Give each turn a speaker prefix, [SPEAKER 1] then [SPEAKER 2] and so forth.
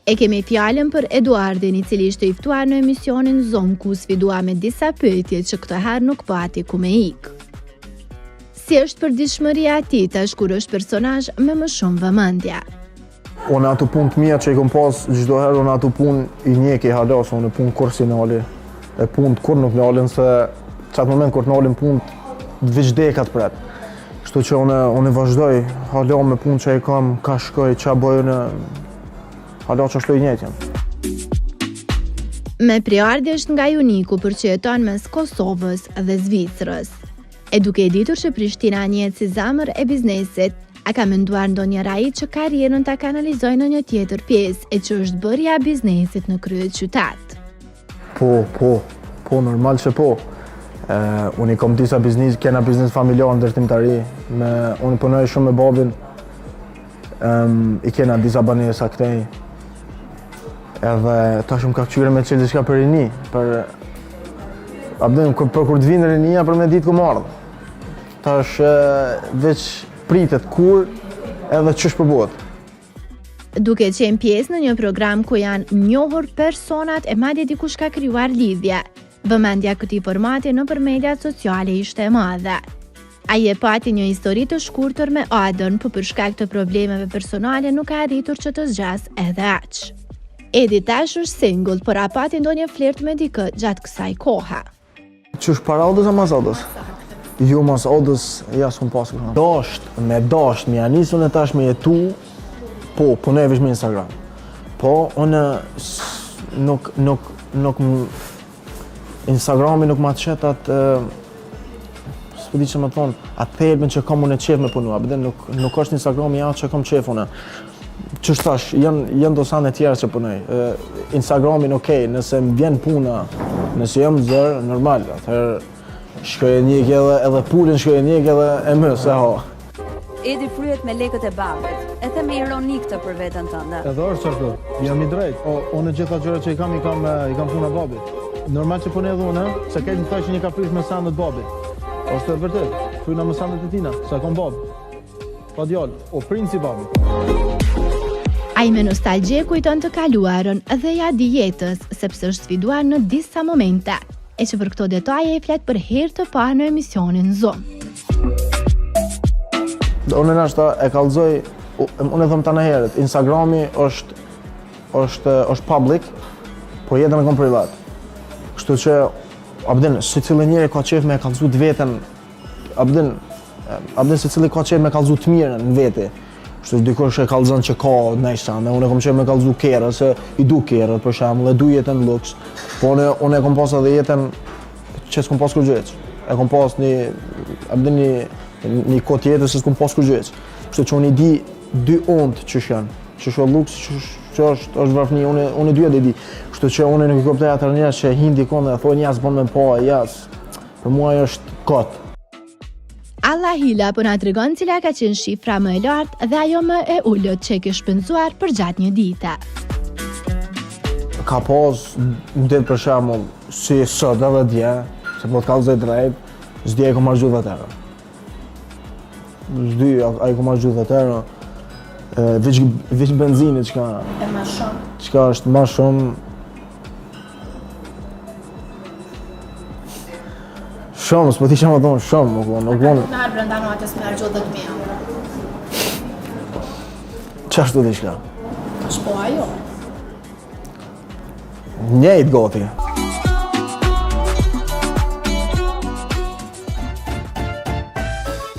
[SPEAKER 1] E kemi fjalën për Eduardin, I cili ishte I ftuar në emisionin Zom, ku sfidua me disa pyetje që këtë herë nuk pati ku me ikë. Si është përditshmëria e tij tash kur është personazh me më shumë vëmendje?
[SPEAKER 2] Unë ato punë të mia që I kom pas çdo herë, unë ato punë I njeki halas, unë punë kur si nali, e punë kur nuk nalin se çat moment kur nalin punë veç dekat pret. Kështu që unë vazhdoj hala me punë që I kam, ka shkoj, qa bëjë hala që është I njëtjen.
[SPEAKER 1] Me Priardi është nga Juniku për që jeton mes Kosovës dhe Zvicrës. E duke I ditur që Prishtina njihet si zemër e biznesit, a ka menduar ndonjëherë ai që karrierën ta kanalizojë në një tjetër pjesë, e që është bërja e biznesit në kryet qytet?
[SPEAKER 2] Po, normal që po. Unë I kom disa biznes, kena biznes familjar në ndërtimtari, unë punoj shumë me babin, I kena disa banesa këtej. Edhe tash më ka kqyre me qelë diçka për rini, për kur të vinë rinia për me ditë ku marrë. Tash veç pritet kur edhe ç'është përbot.
[SPEAKER 1] Duke qenë pjesë në një program ku janë njohur personat e madje dikush ka krijuar lidhje, vëmendja këtij formati nëpër mediat sociale ishte e madhe. Ai e pati një histori të shkurtër me Adën, por për shkak të problemeve personale nuk ka arritur që të zgjas edhe aq. Edi tash është single, por a pati ndonjë flirt me dikë gjatë kësaj kohe?
[SPEAKER 2] Qysh para Odës a mas Odës? Jo mas Odës, ja s'kom pas kërë. Dasht, me janisën e tash me jetu, po, punoj veç me Instagram. Po, unë nuk Instagrami nuk ma të qet atë, s'po di që më thonë, atë thelbin që kam unë e qef me punu, nuk është Instagrami ja që kam qef unë. Qështë tash, janë dosane tjera që punoj. Instagramin okej, nëse më vjen puna, nëse jam zërë, normal, atëherë shkoj e njek edhe pulin, shkoj e njek edhe e mës, e ha.
[SPEAKER 3] Edi fryet me lekët e babit, e the me ironik të për veten tënde.
[SPEAKER 2] Edhe është qashtu, jam I drejt. Unë gjitha gjëra që I kam puna babit. Normal që punë edhe unë, se këtë më thaj që një ka frysh me sandet babit. Është e vërtet, fryna me sandet e tina, se kam bab. Pa djallë, o princi babit.
[SPEAKER 1] Ai me nostalgje kujton të kaluarën dhe ja di jetës, sepse është sfiduar në disa momente, e që për këto detaje I flet për herë të parë në emisionin Zom.
[SPEAKER 2] Unë nashta e kallëzoj, unë e thëmë të në herët, Instagrami është public, po jetën e kom privat. Kështu që, si cilë njeri ka qef me e kallëzu të veten, si cilë ka qef me kallëzu të mirën në veti. Kështu dikush e kallëzën që ka nejsa, unë e kom qef me kallëzu kera, se I du kera, për shemull, e du jetën luks, po unë e kom pas edhe jetën që s'kom pas kërgjec. E kom pas një kot jetës se s'kom pas kërgjec. Kështu që unë I di dy ondë që janë, që është luks, që është vrafni, unë dy e di. Kështu që unë nuk I kuptoj atër njerëz që hin dikon dhe thonë jas bon me pa, jas. Për mua është kot.
[SPEAKER 1] Alla Hila po na tregon cila ka qenë shifra më e lartë dhe ajo më e ullët që e ke shpenzuar për gjatë një dite.
[SPEAKER 2] Ka pas në ditë për shemull, si sot edhe dje, se po të kallëzoj drejt, s'di e ko marrë gjithë dhe tërë. S'di e ko marrë gjithë dhe tërë, veç benzinit qka...
[SPEAKER 1] E ma shumë.
[SPEAKER 2] Qka është ma shumë... Shumë, s'po ti që më thonë shumë, nuk vonë...
[SPEAKER 1] Në arë brënda natës me argjo 10.000 euro.
[SPEAKER 2] Qa shtu di shka?
[SPEAKER 1] Shpo ajo?
[SPEAKER 2] Njejt goti.